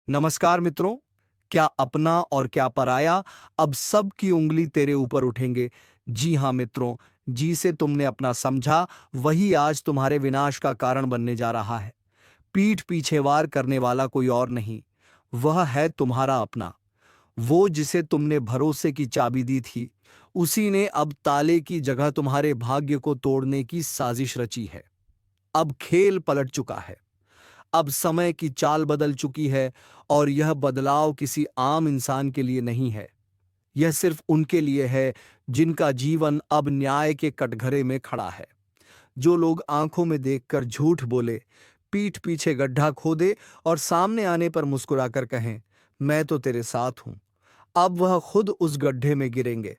नमस्कार मित्रों। क्या अपना और क्या पराया, अब सब की उंगली तेरे ऊपर उठेंगे। जी हाँ मित्रों, जिसे तुमने अपना समझा वही आज तुम्हारे विनाश का कारण बनने जा रहा है। पीठ पीछे वार करने वाला कोई और नहीं, वह है तुम्हारा अपना। वो जिसे तुमने भरोसे की चाबी दी थी, उसी ने अब ताले की जगह तुम्हारे भाग्य को तोड़ने की साजिश रची है। अब खेल पलट चुका है। अब समय की चाल बदल चुकी है, और यह बदलाव किसी आम इंसान के लिए नहीं है। यह सिर्फ उनके लिए है जिनका जीवन अब न्याय के कटघरे में खड़ा है। जो लोग आंखों में देखकर झूठ बोले, पीठ पीछे गड्ढा खोदे और सामने आने पर मुस्कुराकर कहें, मैं तो तेरे साथ हूं, अब वह खुद उस गड्ढे में गिरेंगे।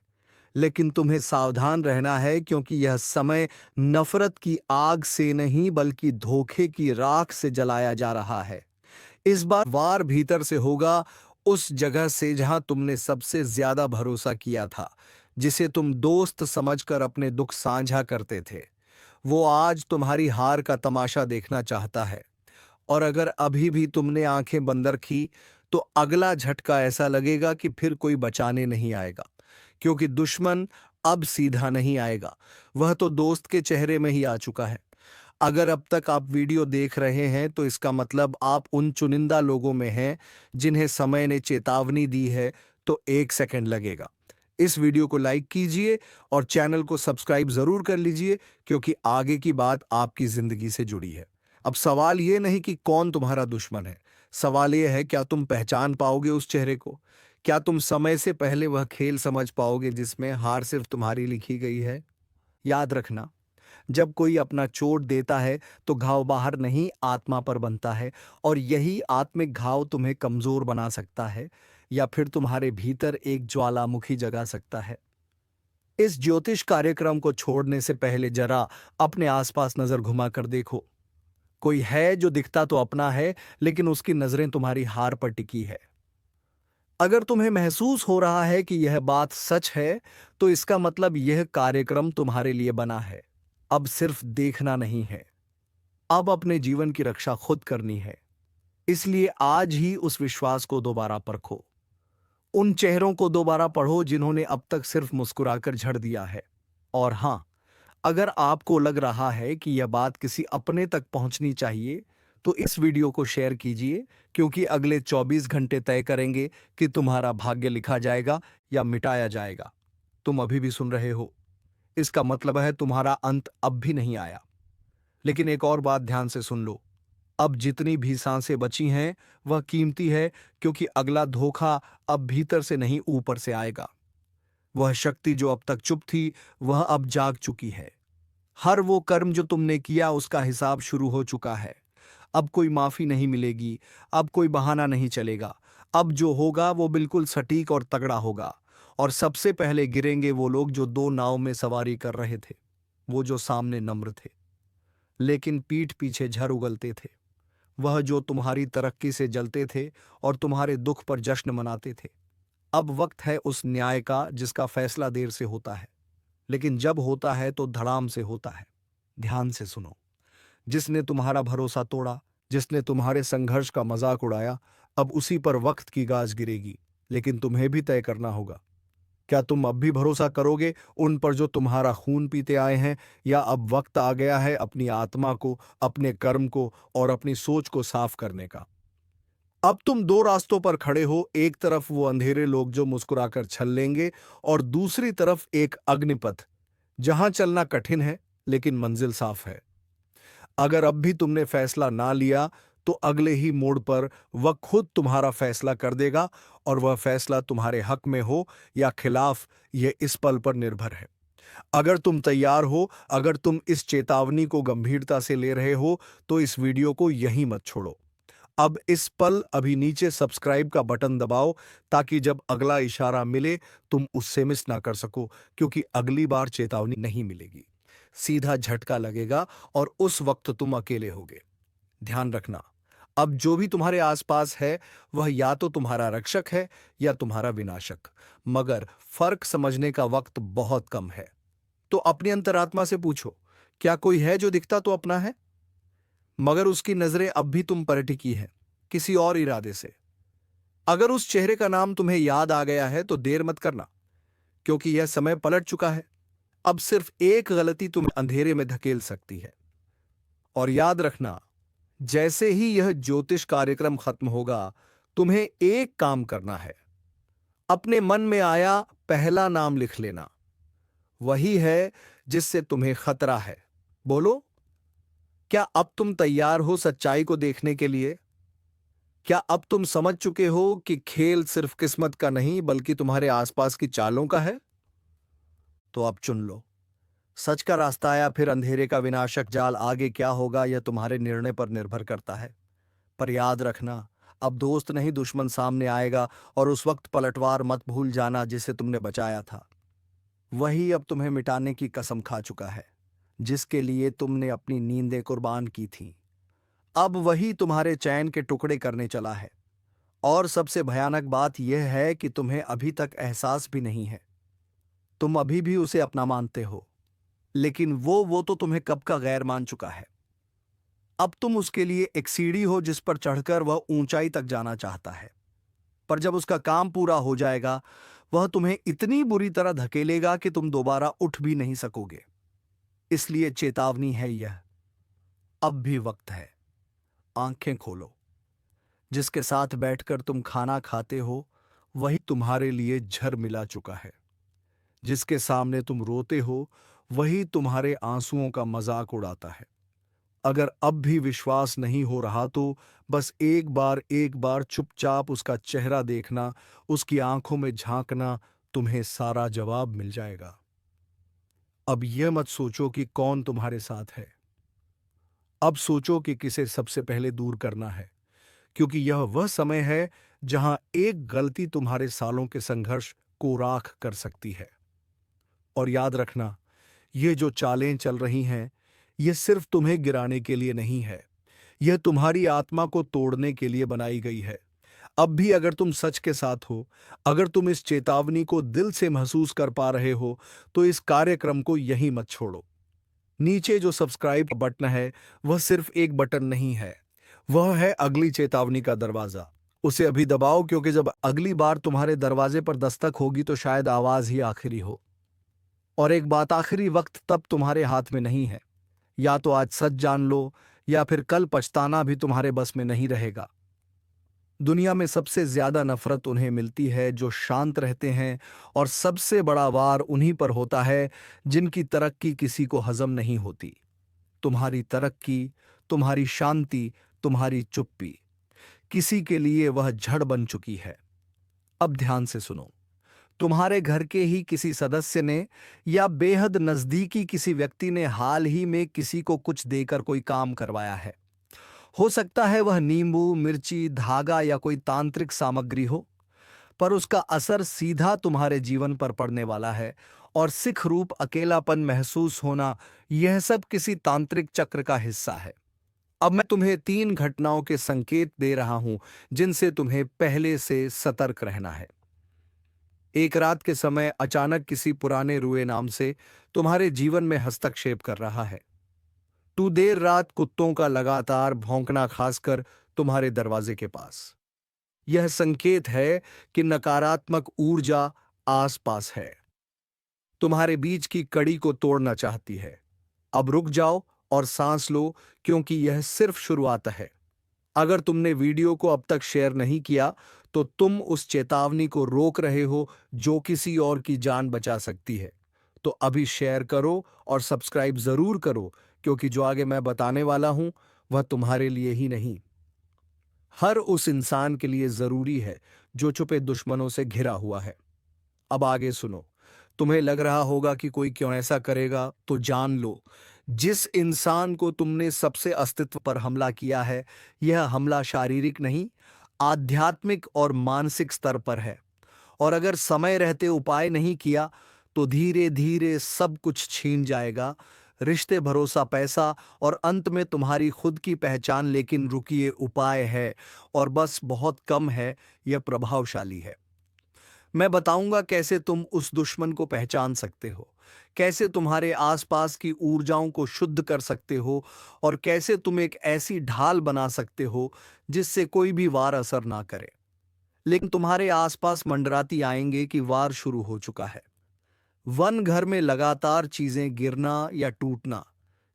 लेकिन तुम्हें सावधान रहना है, क्योंकि यह समय नफरत की आग से नहीं बल्कि धोखे की राख से जलाया जा रहा है। इस बार वार भीतर से होगा, उस जगह से जहां तुमने सबसे ज्यादा भरोसा किया था, जिसे तुम दोस्त समझकर अपने दुख साझा करते थे। वो आज तुम्हारी हार का तमाशा देखना चाहता है। और अगर अभी भी तुमने आंखें बंद रखी, तो अगला झटका ऐसा लगेगा कि फिर कोई बचाने नहीं आएगा। क्योंकि दुश्मन अब सीधा नहीं आएगा, वह तो दोस्त के चेहरे में ही आ चुका है। अगर अब तक आप वीडियो देख रहे हैं, तो इसका मतलब आप उन चुनिंदा लोगों में हैं जिन्हें समय ने चेतावनी दी है। तो 1 सेकंड लगेगा। इस वीडियो को लाइक कीजिए और चैनल को सब्सक्राइब जरूर कर लीजिए, क्योंकि आगे की बात आपकी जिंदगी से जुड़ी है। अब सवाल ये नहीं कि कौन तुम्हारा दुश्मन है, सवाल ये है, क्या तुम पहचान पाओगे उस चेहरे को? क्या तुम समय से पहले वह खेल समझ पाओगे जिसमें हार सिर्फ तुम्हारी लिखी गई है? याद रखना, जब कोई अपना चोट देता है तो घाव बाहर नहीं, आत्मा पर बनता है। और यही आत्मिक घाव तुम्हें कमजोर बना सकता है, या फिर तुम्हारे भीतर एक ज्वालामुखी जगा सकता है। इस ज्योतिष कार्यक्रम को छोड़ने से पहले जरा अपने आसपास नजर घुमा कर देखो। कोई है जो दिखता तो अपना है, लेकिन उसकी नजरें तुम्हारी हार पर टिकी है। अगर तुम्हें महसूस हो रहा है कि यह बात सच है, तो इसका मतलब यह कार्यक्रम तुम्हारे लिए बना है। अब सिर्फ देखना नहीं है, अब अपने जीवन की रक्षा खुद करनी है। इसलिए आज ही उस विश्वास को दोबारा परखो। उन चेहरों को दोबारा पढ़ो जिन्होंने अब तक सिर्फ मुस्कुराकर झड़ दिया है। और हां, अगर आपको लग रहा है कि यह बात किसी अपने तक पहुंचनी चाहिए, तो इस वीडियो को शेयर कीजिए, क्योंकि अगले 24 घंटे तय करेंगे कि तुम्हारा भाग्य लिखा जाएगा या मिटाया जाएगा। तुम अभी भी सुन रहे हो, इसका मतलब है तुम्हारा अंत अब भी नहीं आया। लेकिन एक और बात ध्यान से सुन लो, अब जितनी भी सांसें बची हैं वह कीमती है, क्योंकि अगला धोखा अब भीतर से नहीं ऊपर से आएगा। वह शक्ति जो अब तक चुप थी, वह अब जाग चुकी है। हर वो कर्म जो तुमने किया उसका हिसाब शुरू हो चुका है। अब कोई माफी नहीं मिलेगी, अब कोई बहाना नहीं चलेगा। अब जो होगा वो बिल्कुल सटीक और तगड़ा होगा। और सबसे पहले गिरेंगे वो लोग जो दो नाव में सवारी कर रहे थे, वो जो सामने नम्र थे लेकिन पीठ पीछे झर उगलते थे, वह जो तुम्हारी तरक्की से जलते थे और तुम्हारे दुख पर जश्न मनाते थे। अब वक्त है उस न्याय का जिसका फैसला देर से होता है, लेकिन जब होता है तो धड़ाम से होता है। ध्यान से सुनो, जिसने तुम्हारा भरोसा तोड़ा, जिसने तुम्हारे संघर्ष का मजाक उड़ाया, अब उसी पर वक्त की गाज गिरेगी। लेकिन तुम्हें भी तय करना होगा, क्या तुम अब भी भरोसा करोगे उन पर जो तुम्हारा खून पीते आए हैं, या अब वक्त आ गया है अपनी आत्मा को, अपने कर्म को और अपनी सोच को साफ करने का? अब तुम दो रास्तों पर खड़े हो, एक तरफ वो अंधेरे लोग जो मुस्कुराकर छल लेंगे, और दूसरी तरफ एक अग्निपथ जहां चलना कठिन है लेकिन मंजिल साफ है। अगर अब भी तुमने फैसला ना लिया, तो अगले ही मोड़ पर वह खुद तुम्हारा फैसला कर देगा, और वह फैसला तुम्हारे हक में हो या खिलाफ, यह इस पल पर निर्भर है। अगर तुम तैयार हो, अगर तुम इस चेतावनी को गंभीरता से ले रहे हो, तो इस वीडियो को यहीं मत छोड़ो। अब इस पल अभी नीचे सब्सक्राइब का बटन दबाओ, ताकि जब अगला इशारा मिले तुम उससे मिस ना कर सको, क्योंकि अगली बार चेतावनी नहीं मिलेगी, सीधा झटका लगेगा, और उस वक्त तुम अकेले होगे। ध्यान रखना, अब जो भी तुम्हारे आसपास है वह या तो तुम्हारा रक्षक है या तुम्हारा विनाशक, मगर फर्क समझने का वक्त बहुत कम है। तो अपनी अंतरात्मा से पूछो, क्या कोई है जो दिखता तो अपना है, मगर उसकी नजरें अब भी तुम पर टिकी हैं, किसी और इरादे से? अगर उस चेहरे का नाम तुम्हें याद आ गया है तो देर मत करना, क्योंकि यह समय पलट चुका है। अब सिर्फ एक गलती तुम्हें अंधेरे में धकेल सकती है। और याद रखना, जैसे ही यह ज्योतिष कार्यक्रम खत्म होगा, तुम्हें एक काम करना है। अपने मन में आया पहला नाम लिख लेना, वही है जिससे तुम्हें खतरा है। बोलो, क्या अब तुम तैयार हो सच्चाई को देखने के लिए? क्या अब तुम समझ चुके हो कि खेल सिर्फ किस्मत का नहीं बल्कि तुम्हारे आसपास की चालों का है? तो अब चुन लो, सच का रास्ता या फिर अंधेरे का विनाशक जाल। आगे क्या होगा यह तुम्हारे निर्णय पर निर्भर करता है। पर याद रखना, अब दोस्त नहीं दुश्मन सामने आएगा, और उस वक्त पलटवार मत भूल जाना जिसे तुमने बचाया था। वही अब तुम्हें मिटाने की कसम खा चुका है, जिसके लिए तुमने अपनी नींदें कुर्बान की थी। अब वही तुम्हारे चैन के टुकड़े करने चला है। और सबसे भयानक बात यह है कि तुम्हें अभी तक एहसास भी नहीं है। तुम अभी भी उसे अपना मानते हो, लेकिन वो तो तुम्हें कब का गैर मान चुका है। अब तुम उसके लिए एक सीढ़ी हो जिस पर चढ़कर वह ऊंचाई तक जाना चाहता है। पर जब उसका काम पूरा हो जाएगा, वह तुम्हें इतनी बुरी तरह धकेलेगा कि तुम दोबारा उठ भी नहीं सकोगे। इसलिए चेतावनी है यह, अब भी वक्त है। आंखें खोलो। जिसके साथ बैठकर तुम खाना खाते हो, वही तुम्हारे लिए झर मिला चुका है। जिसके सामने तुम रोते हो, वही तुम्हारे आंसुओं का मजाक उड़ाता है। अगर अब भी विश्वास नहीं हो रहा तो बस एक बार चुपचाप उसका चेहरा देखना, उसकी आंखों में झांकना, तुम्हें सारा जवाब मिल जाएगा। अब यह मत सोचो कि कौन तुम्हारे साथ है। अब सोचो कि किसे सबसे पहले दूर करना है, क्योंकि यह वह समय है जहां एक गलती तुम्हारे सालों के संघर्ष को राख कर सकती है। और याद रखना, ये जो चालें चल रही हैं, ये सिर्फ तुम्हें गिराने के लिए नहीं है, यह तुम्हारी आत्मा को तोड़ने के लिए बनाई गई है। अब भी अगर तुम सच के साथ हो, अगर तुम इस चेतावनी को दिल से महसूस कर पा रहे हो, तो इस कार्यक्रम को यहीं मत छोड़ो। नीचे जो सब्सक्राइब बटन है, वह सिर्फ एक बटन नहीं है, वह है अगली चेतावनी का दरवाजा। उसे अभी दबाओ, क्योंकि जब अगली बार तुम्हारे दरवाजे पर दस्तक होगी तो शायद आवाज ही आखिरी हो। और एक बात, आखिरी वक्त तब तुम्हारे हाथ में नहीं है। या तो आज सच जान लो, या फिर कल पछताना भी तुम्हारे बस में नहीं रहेगा। दुनिया में सबसे ज्यादा नफरत उन्हें मिलती है जो शांत रहते हैं, और सबसे बड़ा वार उन्हीं पर होता है जिनकी तरक्की किसी को हजम नहीं होती। तुम्हारी तरक्की, तुम्हारी शांति, तुम्हारी चुप्पी, किसी के लिए वह जड़ बन चुकी है। अब ध्यान से सुनो। तुम्हारे घर के ही किसी सदस्य ने या बेहद नजदीकी किसी व्यक्ति ने हाल ही में किसी को कुछ देकर कोई काम करवाया है। हो सकता है वह नींबू, मिर्ची, धागा या कोई तांत्रिक सामग्री हो, पर उसका असर सीधा तुम्हारे जीवन पर पड़ने वाला है। और सिख रूप अकेलापन महसूस होना, यह सब किसी तांत्रिक चक्र का हिस्सा है। अब मैं तुम्हें 3 घटनाओं के संकेत दे रहा हूं जिनसे तुम्हें पहले से सतर्क रहना है। एक रात के समय अचानक किसी पुराने रुए नाम से तुम्हारे जीवन में हस्तक्षेप कर रहा है। तू देर रात कुत्तों का लगातार भौंकना, खासकर तुम्हारे दरवाजे के पास, यह संकेत है कि नकारात्मक ऊर्जा आसपास है, तुम्हारे बीच की कड़ी को तोड़ना चाहती है। अब रुक जाओ और सांस लो, क्योंकि यह सिर्फ शुरुआत है। अगर तुमने वीडियो को अब तक शेयर नहीं किया, तो तुम उस चेतावनी को रोक रहे हो जो किसी और की जान बचा सकती है। तो अभी शेयर करो और सब्सक्राइब जरूर करो, क्योंकि जो आगे मैं बताने वाला हूं वह तुम्हारे लिए ही नहीं, हर उस इंसान के लिए जरूरी है जो छुपे दुश्मनों से घिरा हुआ है। अब आगे सुनो। तुम्हें लग रहा होगा कि कोई क्यों ऐसा करेगा, तो जान लो, जिस इंसान को तुमने सबसे अस्तित्व पर हमला किया है, यह हमला शारीरिक नहीं, आध्यात्मिक और मानसिक स्तर पर है। और अगर समय रहते उपाय नहीं किया, तो धीरे धीरे सब कुछ छीन जाएगा, रिश्ते, भरोसा, पैसा, और अंत में तुम्हारी खुद की पहचान। लेकिन रुकिए, उपाय है, और बस बहुत कम है, यह प्रभावशाली है। मैं बताऊंगा कैसे तुम उस दुश्मन को पहचान सकते हो, कैसे तुम्हारे आसपास की ऊर्जाओं को शुद्ध कर सकते हो, और कैसे तुम एक ऐसी ढाल बना सकते हो जिससे कोई भी वार असर ना करे। लेकिन तुम्हारे आसपास मंडराती आएंगे कि वार शुरू हो चुका है। वन घर में लगातार चीजें गिरना या टूटना,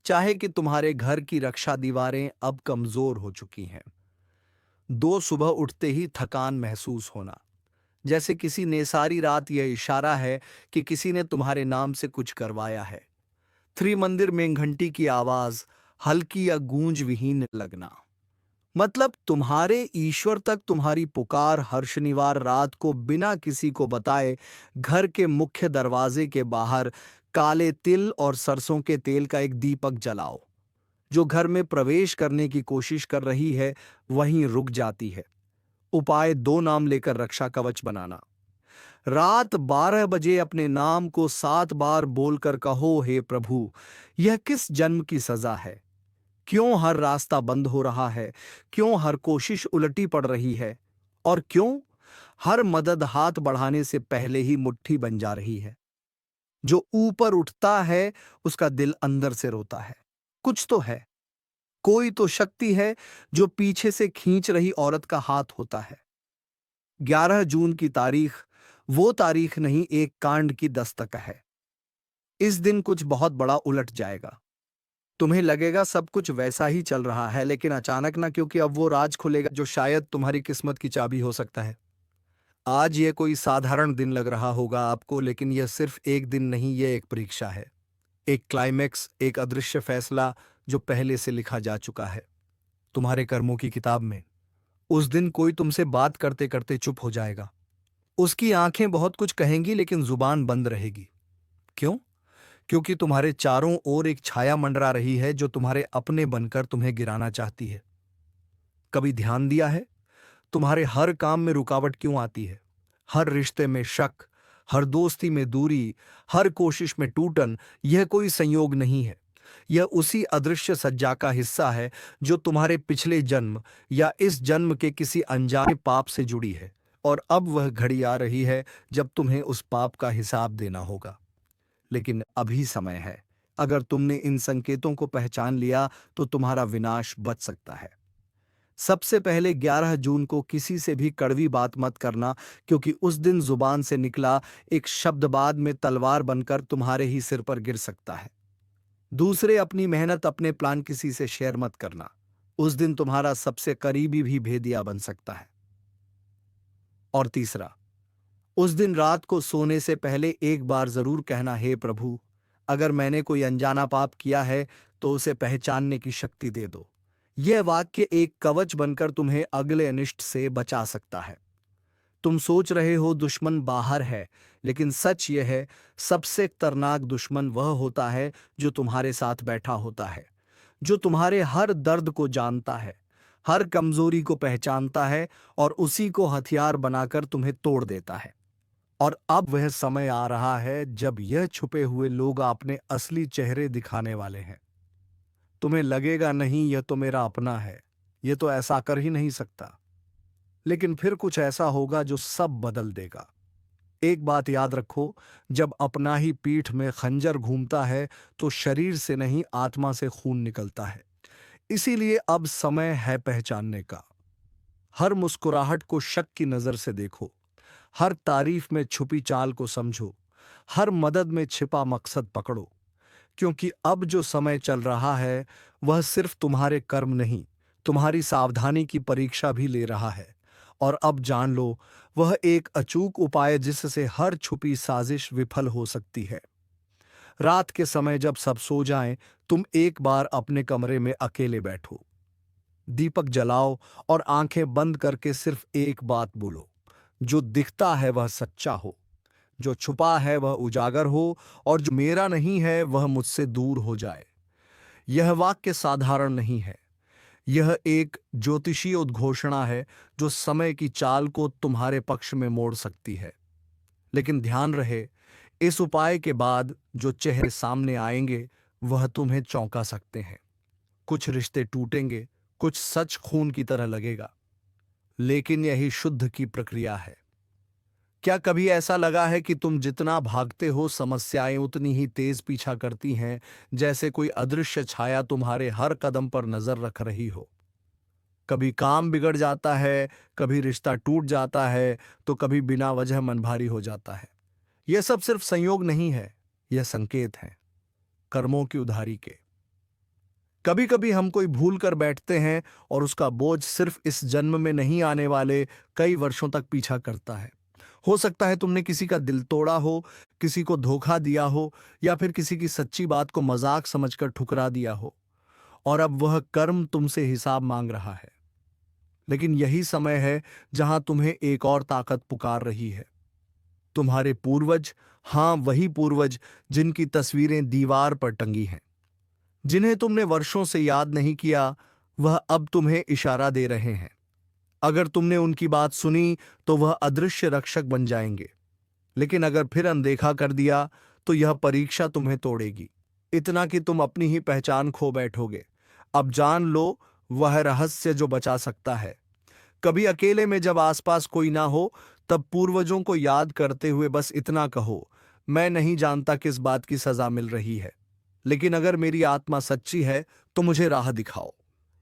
चाहे कि तुम्हारे घर की रक्षा दीवारें अब कमजोर हो चुकी हैं। दो सुबह उठते ही थकान महसूस होना, जैसे किसी ने सारी रात यह इशारा है कि किसी ने तुम्हारे नाम से कुछ करवाया है। त्रिमंदिर में घंटी की आवाज हल्की या गूंज विहीन लगना, मतलब तुम्हारे ईश्वर तक तुम्हारी पुकार हर शनिवार रात को बिना किसी को बताए घर के मुख्य दरवाजे के बाहर काले तिल और सरसों के तेल का एक दीपक जलाओ। जो घर में प्रवेश करने की कोशिश कर रही है वहीं रुक जाती है। उपाय दो नाम लेकर रक्षा कवच बनाना। रात 12 बजे अपने नाम को 7 बार बोलकर कहो, हे प्रभु, यह किस जन्म की सजा है? क्यों हर रास्ता बंद हो रहा है? क्यों हर कोशिश उलटी पड़ रही है? और क्यों हर मदद हाथ बढ़ाने से पहले ही मुट्ठी बन जा रही है? जो ऊपर उठता है उसका दिल अंदर से रोता है। कुछ तो है, कोई तो शक्ति है जो पीछे से खींच रही औरत का हाथ होता है। 11 जून की तारीख वो तारीख नहीं, एक कांड की दस्तक है। इस दिन कुछ बहुत बड़ा उलट जाएगा। तुम्हें लगेगा सब कुछ वैसा ही चल रहा है, लेकिन अचानक ना, क्योंकि अब वो राज खुलेगा जो शायद तुम्हारी किस्मत की चाबी हो सकता है। आज ये कोई साधारण दिन लग रहा होगा आपको, लेकिन यह सिर्फ एक दिन नहीं, यह एक परीक्षा है। एक क्लाइमैक्स, एक अदृश्य फैसला जो पहले से लिखा जा चुका है तुम्हारे कर्मों की किताब में। उस दिन कोई तुमसे बात करते करते चुप हो जाएगा। उसकी आंखें बहुत कुछ कहेंगी लेकिन जुबान बंद रहेगी। क्यों? क्योंकि तुम्हारे चारों ओर एक छाया मंडरा रही है जो तुम्हारे अपने बनकर तुम्हें गिराना चाहती है। कभी ध्यान दिया है तुम्हारे हर काम में रुकावट क्यों आती है? हर रिश्ते में शक, हर दोस्ती में दूरी, हर कोशिश में टूटन। यह कोई संयोग नहीं है, यह उसी अदृश्य सज्जा का हिस्सा है जो तुम्हारे पिछले जन्म या इस जन्म के किसी अनजाने पाप से जुड़ी है। और अब वह घड़ी आ रही है जब तुम्हें उस पाप का हिसाब देना होगा। लेकिन अभी समय है। अगर तुमने इन संकेतों को पहचान लिया तो तुम्हारा विनाश बच सकता है। सबसे पहले 11 जून को किसी से भी कड़वी बात मत करना, क्योंकि उस दिन जुबान से निकला एक शब्द बाद में तलवार बनकर तुम्हारे ही सिर पर गिर सकता है। दूसरे, अपनी मेहनत, अपने प्लान किसी से शेयर मत करना। उस दिन तुम्हारा सबसे करीबी भी भेदिया बन सकता है। और तीसरा, उस दिन रात को सोने से पहले एक बार जरूर कहना, हे प्रभु, अगर मैंने कोई अनजाना पाप किया है तो उसे पहचानने की शक्ति दे दो। यह वाक्य एक कवच बनकर तुम्हें अगले अनिष्ट से बचा सकता है। तुम सोच रहे हो दुश्मन बाहर है, लेकिन सच यह है सबसे खतरनाक दुश्मन वह होता है जो तुम्हारे साथ बैठा होता है, जो तुम्हारे हर दर्द को जानता है, हर कमजोरी को पहचानता है और उसी को हथियार बनाकर तुम्हें तोड़ देता है। और अब वह समय आ रहा है जब यह छुपे हुए लोग अपने असली चेहरे दिखाने वाले हैं। तुम्हें लगेगा नहीं यह तो मेरा अपना है, यह तो ऐसा कर ही नहीं सकता, लेकिन फिर कुछ ऐसा होगा जो सब बदल देगा। एक बात याद रखो, जब अपना ही पीठ में खंजर घूमता है तो शरीर से नहीं, आत्मा से खून निकलता है। इसीलिए अब समय है पहचानने का। हर मुस्कुराहट को शक की नजर से देखो, हर तारीफ में छुपी चाल को समझो, हर मदद में छिपा मकसद पकड़ो, क्योंकि अब जो समय चल रहा है वह सिर्फ तुम्हारे कर्म नहीं, तुम्हारी सावधानी की परीक्षा भी ले रहा है। और अब जान लो, वह एक अचूक उपाय जिससे हर छुपी साजिश विफल हो सकती है। रात के समय जब सब सो जाएं, तुम एक बार अपने कमरे में अकेले बैठो, दीपक जलाओ और आंखें बंद करके सिर्फ एक बात बोलो, जो दिखता है वह सच्चा हो, जो छुपा है वह उजागर हो, और जो मेरा नहीं है वह मुझसे दूर हो जाए। यह वाक्य साधारण नहीं है, यह एक ज्योतिषीय उद्घोषणा है जो समय की चाल को तुम्हारे पक्ष में मोड़ सकती है। लेकिन ध्यान रहे, इस उपाय के बाद जो चेहरे सामने आएंगे वह तुम्हें चौंका सकते हैं। कुछ रिश्ते टूटेंगे, कुछ सच खून की तरह लगेगा, लेकिन यही शुद्ध की प्रक्रिया है। क्या कभी ऐसा लगा है कि तुम जितना भागते हो समस्याएं उतनी ही तेज पीछा करती हैं, जैसे कोई अदृश्य छाया तुम्हारे हर कदम पर नजर रख रही हो? कभी काम बिगड़ जाता है, कभी रिश्ता टूट जाता है, तो कभी बिना वजह मन भारी हो जाता है। यह सब सिर्फ संयोग नहीं है, यह संकेत है कर्मों की उधारी के। कभी कभी हम कोई भूल कर बैठते हैं और उसका बोझ सिर्फ इस जन्म में नहीं, आने वाले कई वर्षों तक पीछा करता है। हो सकता है तुमने किसी का दिल तोड़ा हो, किसी को धोखा दिया हो, या फिर किसी की सच्ची बात को मजाक समझकर ठुकरा दिया हो, और अब वह कर्म तुमसे हिसाब मांग रहा है। लेकिन यही समय है जहां तुम्हें एक और ताकत पुकार रही है। तुम्हारे पूर्वज, हां वही पूर्वज जिनकी तस्वीरें दीवार पर टंगी हैं, जिन्हें तुमने वर्षों से याद नहीं किया, वह अब तुम्हें इशारा दे रहे हैं। अगर तुमने उनकी बात सुनी तो वह अदृश्य रक्षक बन जाएंगे, लेकिन अगर फिर अनदेखा कर दिया तो यह परीक्षा तुम्हें तोड़ेगी, इतना कि तुम अपनी ही पहचान खो बैठोगे। अब जान लो वह रहस्य जो बचा सकता है। कभी अकेले में जब आसपास कोई ना हो, तब पूर्वजों को याद करते हुए बस इतना कहो, मैं नहीं जानता किस बात की सजा मिल रही है, लेकिन अगर मेरी आत्मा सच्ची है तो मुझे राह दिखाओ।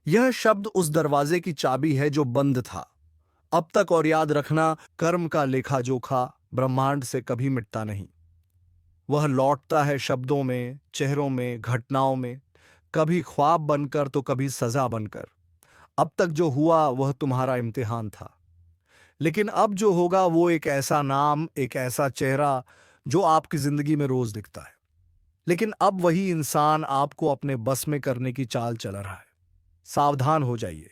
यह शब्द उस दरवाजे की चाबी है जो बंद था अब तक। और याद रखना, कर्म का लेखा जोखा ब्रह्मांड से कभी मिटता नहीं। वह लौटता है शब्दों में, चेहरों में, घटनाओं में, कभी ख्वाब बनकर तो कभी सजा बनकर। अब तक जो हुआ वह तुम्हारा इम्तिहान था, लेकिन अब जो होगा वो एक ऐसा नाम, एक ऐसा चेहरा जो आपकी जिंदगी में रोज दिखता है। लेकिन अब वही इंसान आपको अपने बस में करने की चाल चला रहा है। सावधान हो जाइए,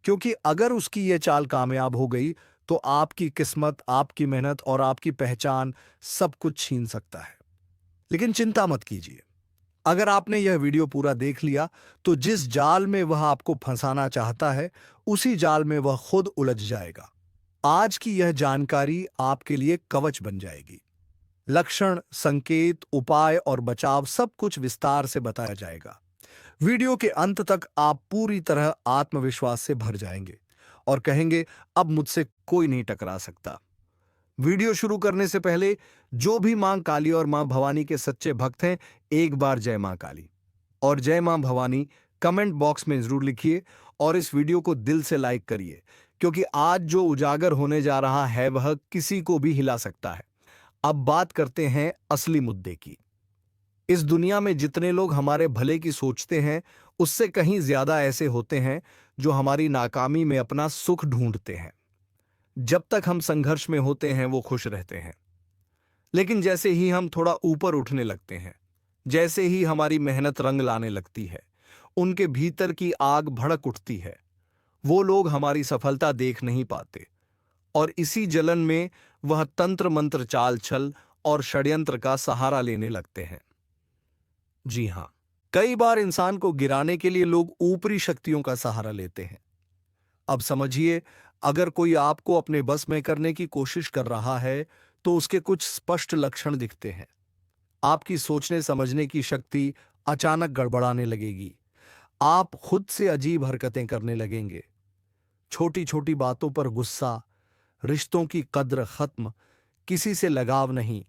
क्योंकि अगर उसकी ये चाल कामयाब हो गई तो आपकी किस्मत, आपकी मेहनत और आपकी पहचान सब कुछ छीन सकता है। लेकिन चिंता मत कीजिए, अगर आपने यह वीडियो पूरा देख लिया तो जिस जाल में वह आपको फंसाना चाहता है, उसी जाल में वह खुद उलझ जाएगा। आज की यह जानकारी आपके लिए कवच बन जाएगी। लक्षण, संकेत, उपाय और बचाव सब कुछ विस्तार से बताया जाएगा। वीडियो के अंत तक आप पूरी तरह आत्मविश्वास से भर जाएंगे और कहेंगे, अब मुझसे कोई नहीं टकरा सकता। वीडियो शुरू करने से पहले जो भी मां काली और मां भवानी के सच्चे भक्त हैं, एक बार जय मां काली और जय मां भवानी कमेंट बॉक्स में जरूर लिखिए, और इस वीडियो को दिल से लाइक करिए, क्योंकि आज जो उजागर होने जा रहा है वह किसी को भी हिला सकता है। अब बात करते हैं असली मुद्दे की। इस दुनिया में जितने लोग हमारे भले की सोचते हैं, उससे कहीं ज्यादा ऐसे होते हैं जो हमारी नाकामी में अपना सुख ढूंढते हैं। जब तक हम संघर्ष में होते हैं वो खुश रहते हैं, लेकिन जैसे ही हम थोड़ा ऊपर उठने लगते हैं, जैसे ही हमारी मेहनत रंग लाने लगती है, उनके भीतर की आग भड़क उठती है। वो लोग हमारी सफलता देख नहीं पाते और इसी जलन में वह तंत्र मंत्र, चाल छल और षड्यंत्र का सहारा लेने लगते हैं। जी हां, कई बार इंसान को गिराने के लिए लोग ऊपरी शक्तियों का सहारा लेते हैं। अब समझिए, अगर कोई आपको अपने बस में करने की कोशिश कर रहा है तो उसके कुछ स्पष्ट लक्षण दिखते हैं। आपकी सोचने समझने की शक्ति अचानक गड़बड़ाने लगेगी। आप खुद से अजीब हरकतें करने लगेंगे। छोटी छोटी बातों पर गुस्सा, रिश्तों की कद्र खत्म, किसी से लगाव नहीं,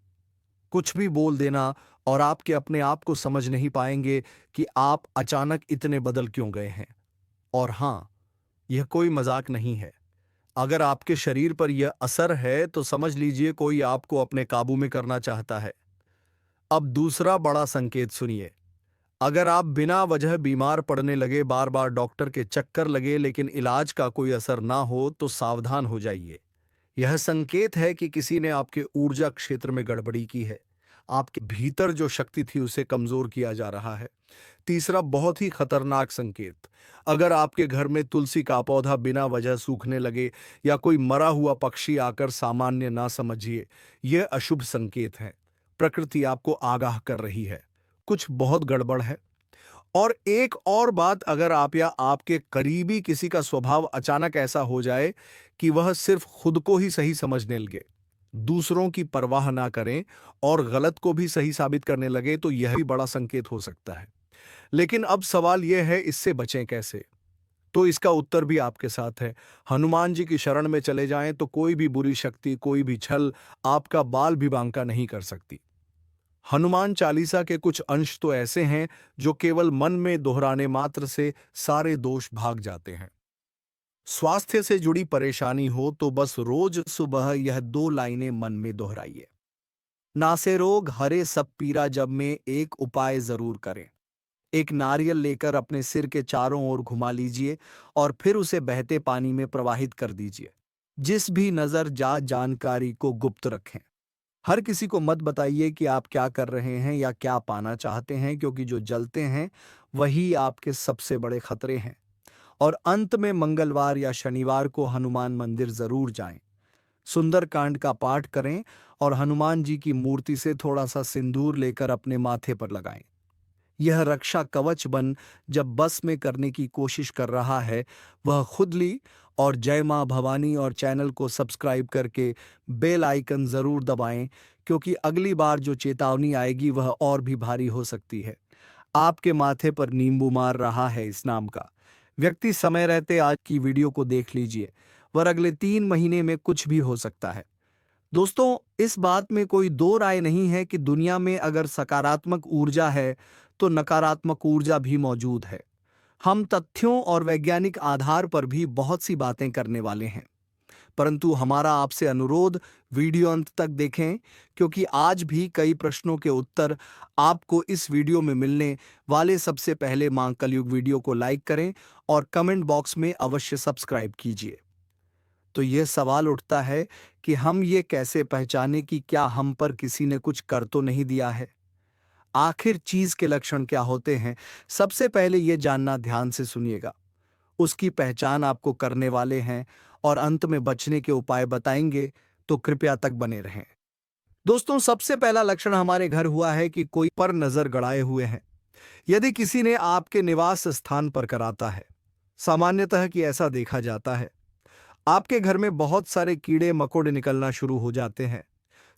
कुछ भी बोल देना, और आपके अपने आप को समझ नहीं पाएंगे कि आप अचानक इतने बदल क्यों गए हैं। और हां, यह कोई मजाक नहीं है। अगर आपके शरीर पर यह असर है तो समझ लीजिए कोई आपको अपने काबू में करना चाहता है। अब दूसरा बड़ा संकेत सुनिए। अगर आप बिना वजह बीमार पड़ने लगे, बार बार डॉक्टर के चक्कर लगे, लेकिन इलाज का कोई असर ना हो, तो सावधान हो जाइए। यह संकेत है कि किसी ने आपके ऊर्जा क्षेत्र में गड़बड़ी की है। आपके भीतर जो शक्ति थी उसे कमजोर किया जा रहा है। तीसरा बहुत ही खतरनाक संकेत, अगर आपके घर में तुलसी का पौधा बिना वजह सूखने लगे या कोई मरा हुआ पक्षी आकर सामान्य ना समझिए, यह अशुभ संकेत है। प्रकृति आपको आगाह कर रही है, कुछ बहुत गड़बड़ है। और एक और बात, अगर आप या आपके करीबी किसी का स्वभाव अचानक ऐसा हो जाए कि वह सिर्फ खुद को ही सही समझने लगे, दूसरों की परवाह ना करें और गलत को भी सही साबित करने लगे, तो यह भी बड़ा संकेत हो सकता है। लेकिन अब सवाल यह है, इससे बचें कैसे? तो इसका उत्तर भी आपके साथ है। हनुमान जी की शरण में चले जाएं तो कोई भी बुरी शक्ति, कोई भी छल आपका बाल भी बांका नहीं कर सकती। हनुमान चालीसा के कुछ अंश तो ऐसे हैं जो केवल मन में दोहराने मात्र से सारे दोष भाग जाते हैं। स्वास्थ्य से जुड़ी परेशानी हो तो बस रोज सुबह यह 2 लाइनें मन में दोहराइए। नासे रोग हरे सब पीरा जब में एक उपाय जरूर करें। एक नारियल लेकर अपने सिर के चारों ओर घुमा लीजिए और फिर उसे बहते पानी में प्रवाहित कर दीजिए। जिस भी नजर जा जानकारी को गुप्त रखें। हर किसी को मत बताइए कि आप क्या कर रहे हैं या क्या पाना चाहते हैं, क्योंकि जो जलते हैं वही आपके सबसे बड़े खतरे हैं। और अंत में मंगलवार या शनिवार को हनुमान मंदिर जरूर जाएं। सुंदरकांड का पाठ करें और हनुमान जी की मूर्ति से थोड़ा सा सिंदूर लेकर अपने माथे पर लगाएं। यह रक्षा कवच बन जब बस में करने की कोशिश कर रहा है, वह खुद ली। और जय मां भवानी और चैनल को सब्सक्राइब करके बेल आइकन जरूर दबाएं, क्योंकि अगली बार जो चेतावनी आएगी वह और भी भारी हो सकती है। आपके माथे पर नींबू मार रहा है इस नाम का व्यक्ति समय रहते आज की वीडियो को देख लीजिए, वर अगले 3 महीने में कुछ भी हो सकता है। दोस्तों, इस बात में कोई दो राय नहीं है कि दुनिया में अगर सकारात्मक ऊर्जा है तो नकारात्मक ऊर्जा भी मौजूद है। हम तथ्यों और वैज्ञानिक आधार पर भी बहुत सी बातें करने वाले हैं, परंतु हमारा आपसे अनुरोध वीडियो अंत तक देखें, क्योंकि आज भी कई प्रश्नों के उत्तर आपको इस वीडियो में मिलने वाले। सबसे पहले मां कलयुग वीडियो को लाइक करें और कमेंट बॉक्स में अवश्य सब्सक्राइब कीजिए। तो यह सवाल उठता है कि हम ये कैसे पहचाने कि क्या हम पर किसी ने कुछ कर तो नहीं दिया है। आखिर चीज के लक्षण क्या होते हैं, सबसे पहले यह जानना ध्यान से सुनिएगा। उसकी पहचान आपको करने वाले हैं और अंत में बचने के उपाय बताएंगे, तो कृपया तक बने रहें। दोस्तों, सबसे पहला लक्षण हमारे घर हुआ है कि कोई पर नजर गड़ाए हुए हैं। यदि किसी ने आपके निवास स्थान पर कराता है, सामान्यतः कि ऐसा देखा जाता है, आपके घर में बहुत सारे कीड़े मकोड़े निकलना शुरू हो जाते हैं।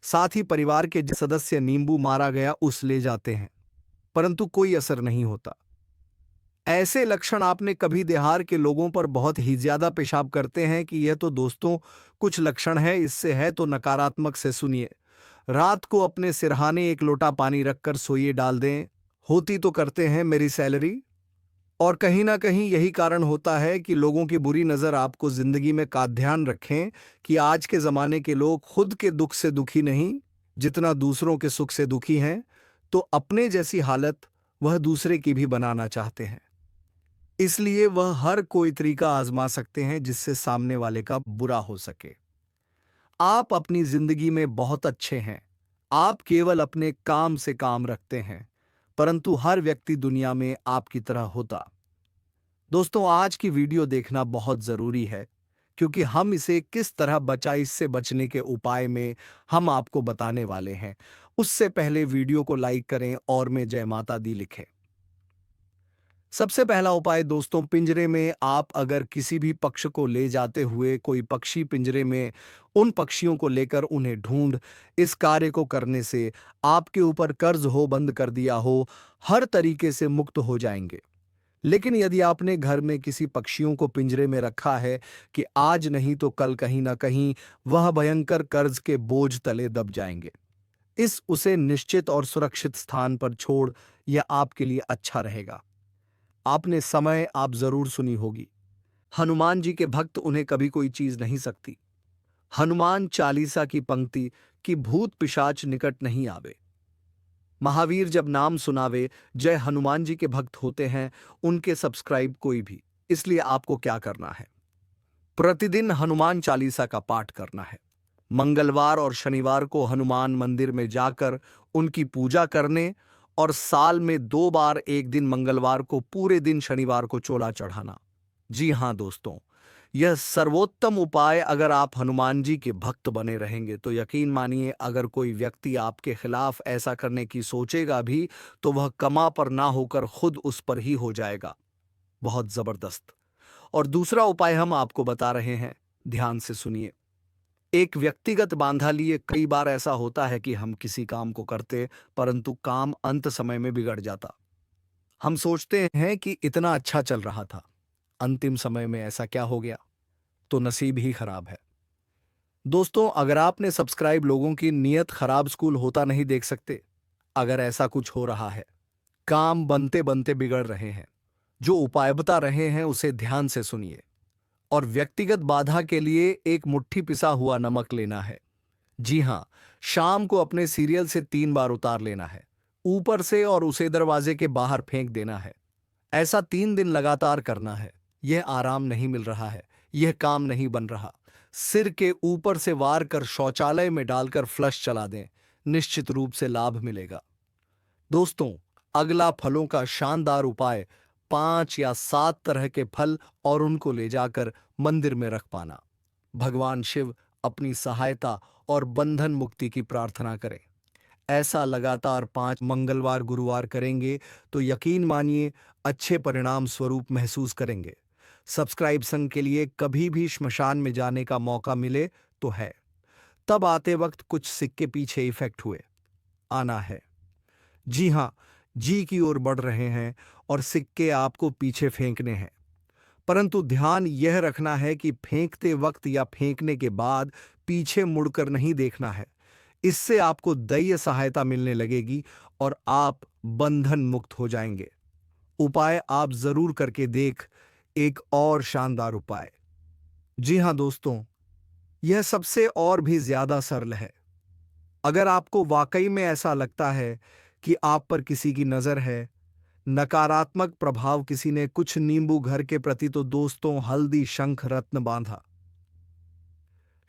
साथ ही परिवार के जो सदस्य नींबू मारा गया उस ले जाते हैं, परंतु कोई असर नहीं होता। ऐसे लक्षण आपने कभी देहात के लोगों पर बहुत ही ज्यादा पेशाब करते हैं कि यह तो दोस्तों कुछ लक्षण है, इससे है तो नकारात्मक से सुनिए। रात को अपने सिरहाने एक लोटा पानी रखकर सोइए डाल दें, होती तो करते हैं मेरी सैलरी। और कहीं ना कहीं यही कारण होता है कि लोगों की बुरी नजर आपको जिंदगी में। का ध्यान रखें कि आज के जमाने के लोग खुद के दुख से दुखी नहीं, जितना दूसरों के सुख से दुखी हैं। तो अपने जैसी हालत वह दूसरे की भी बनाना चाहते हैं, इसलिए वह हर कोई तरीका आजमा सकते हैं जिससे सामने वाले का बुरा हो सके। आप अपनी जिंदगी में बहुत अच्छे हैं, आप केवल अपने काम से काम रखते हैं, परंतु हर व्यक्ति दुनिया में आपकी तरह होता। दोस्तों, आज की वीडियो देखना बहुत जरूरी है, क्योंकि हम इसे किस तरह बचा इससे बचने के उपाय में हम आपको बताने वाले हैं। उससे पहले वीडियो को लाइक करें और में जय माता दी लिखें। सबसे पहला उपाय दोस्तों, पिंजरे में आप अगर किसी भी पक्ष को ले जाते हुए कोई पक्षी पिंजरे में उन पक्षियों को लेकर उन्हें ढूंढ, इस कार्य को करने से आपके ऊपर कर्ज हो बंद कर दिया हो, हर तरीके से मुक्त हो जाएंगे। लेकिन यदि आपने घर में किसी पक्षियों को पिंजरे में रखा है कि आज नहीं तो कल कहीं ना कहीं वह भयंकर कर्ज के बोझ तले दब जाएंगे। इस उसे निश्चित और सुरक्षित स्थान पर छोड़, यह आपके लिए अच्छा रहेगा। आपने समय आप जरूर सुनी होगी, हनुमान जी के भक्त उन्हें कभी कोई चीज नहीं सकती। हनुमान चालीसा की पंक्ति कि भूत पिशाच निकट नहीं आवे। महावीर जब नाम सुनावे, जय हनुमान जी के भक्त होते हैं उनके सब्सक्राइब कोई भी। इसलिए आपको क्या करना है, प्रतिदिन हनुमान चालीसा का पाठ करना है। मंगलवार और शनिवार को हनुमान मंदिर में जाकर उनकी पूजा करने, और साल में 2 बार, एक दिन मंगलवार को, पूरे दिन शनिवार को चोला चढ़ाना। जी हां दोस्तों, यह सर्वोत्तम उपाय। अगर आप हनुमान जी के भक्त बने रहेंगे तो यकीन मानिए, अगर कोई व्यक्ति आपके खिलाफ ऐसा करने की सोचेगा भी तो वह कमा पर ना होकर खुद उस पर ही हो जाएगा। बहुत जबरदस्त। और दूसरा उपाय हम आपको बता रहे हैं, ध्यान से सुनिए। एक व्यक्तिगत बांधा लिए कई बार ऐसा होता है कि हम किसी काम को करते, परंतु काम अंत समय में बिगड़ जाता। हम सोचते हैं कि इतना अच्छा चल रहा था, अंतिम समय में ऐसा क्या हो गया, तो नसीब ही खराब है। दोस्तों, अगर आपने सब्सक्राइब लोगों की नियत खराब स्कूल होता नहीं देख सकते, अगर ऐसा कुछ हो रहा है, काम बनते बनते बिगड़ रहे हैं, जो उपाय बता रहे हैं उसे ध्यान से सुनिए। और व्यक्तिगत बाधा के लिए एक मुट्ठी पिसा हुआ नमक लेना है। जी हाँ, शाम को अपने सीरियल से 3 बार उतार लेना है, ऊपर से, और उसे दरवाजे के बाहर फेंक देना है। ऐसा 3 दिन लगातार करना है। यह आराम नहीं मिल रहा है, यह काम नहीं बन रहा, सिर के ऊपर से वार कर शौचालय में डालकर फ्लश चला दें, निश्चित रूप से लाभ मिलेगा। दोस्तों, अगला फलों का शानदार उपाय 5 या 7 तरह के फल और उनको ले जाकर मंदिर में रख पाना। भगवान शिव अपनी सहायता और बंधन मुक्ति की प्रार्थना करें। ऐसा लगातार 5 मंगलवार गुरुवार करेंगे तो यकीन मानिए अच्छे परिणाम स्वरूप महसूस करेंगे। सब्सक्राइब संघ के लिए कभी भी श्मशान में जाने का मौका मिले तो है, तब आते वक्त कुछ सिक्के पीछे इफेक्ट हुए आना है। जी हाँ, जी की ओर बढ़ रहे हैं और सिक्के आपको पीछे फेंकने हैं, परंतु ध्यान यह रखना है कि फेंकते वक्त या फेंकने के बाद पीछे मुड़कर नहीं देखना है। इससे आपको दैवीय सहायता मिलने लगेगी और आप बंधन मुक्त हो जाएंगे। उपाय आप जरूर करके देख। एक और शानदार उपाय। जी हां दोस्तों, यह सबसे और भी ज्यादा सरल है। अगर आपको वाकई में ऐसा लगता है कि आप पर किसी की नजर है, नकारात्मक प्रभाव, किसी ने कुछ नींबू, घर के प्रति तो दोस्तों हल्दी, शंख, रत्न बांधा,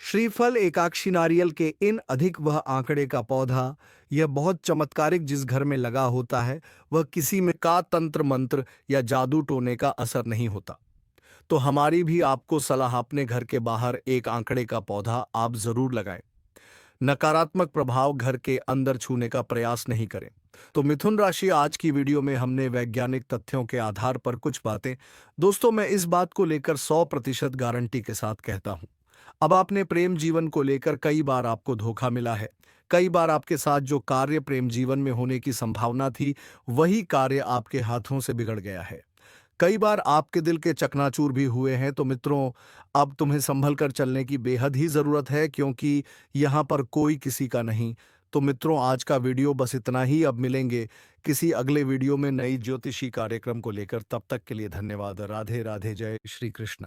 श्रीफल, एकाक्षी नारियल के इन अधिक वह आंकड़े का पौधा, यह बहुत चमत्कारिक जिस घर में लगा होता है वह किसी में का तंत्र मंत्र या जादू टोने का असर नहीं होता। तो हमारी भी आपको सलाह, अपने घर के बाहर एक आंकड़े का पौधा आप जरूर लगाएं। नकारात्मक प्रभाव घर के अंदर छूने का प्रयास नहीं करें। तो मिथुन राशि, आज की वीडियो में हमने वैज्ञानिक तथ्यों के आधार पर कुछ बातें, दोस्तों मैं इस बात को लेकर 100% गारंटी के साथ कहता हूं। अब आपने प्रेम जीवन को लेकर कई बार आपको धोखा मिला है, कई बार आपके साथ जो कार्य प्रेम जीवन में होने की संभावना थी वही कार्य आपके हाथों से बिगड़ गया है। कई बार आपके दिल के चकनाचूर भी हुए हैं। तो मित्रों, अब तुम्हें संभल कर चलने की बेहद ही जरूरत है, क्योंकि यहाँ पर कोई किसी का नहीं। तो मित्रों, आज का वीडियो बस इतना ही। अब मिलेंगे किसी अगले वीडियो में नई ज्योतिषी कार्यक्रम को लेकर। तब तक के लिए धन्यवाद। राधे राधे, जय श्री कृष्ण।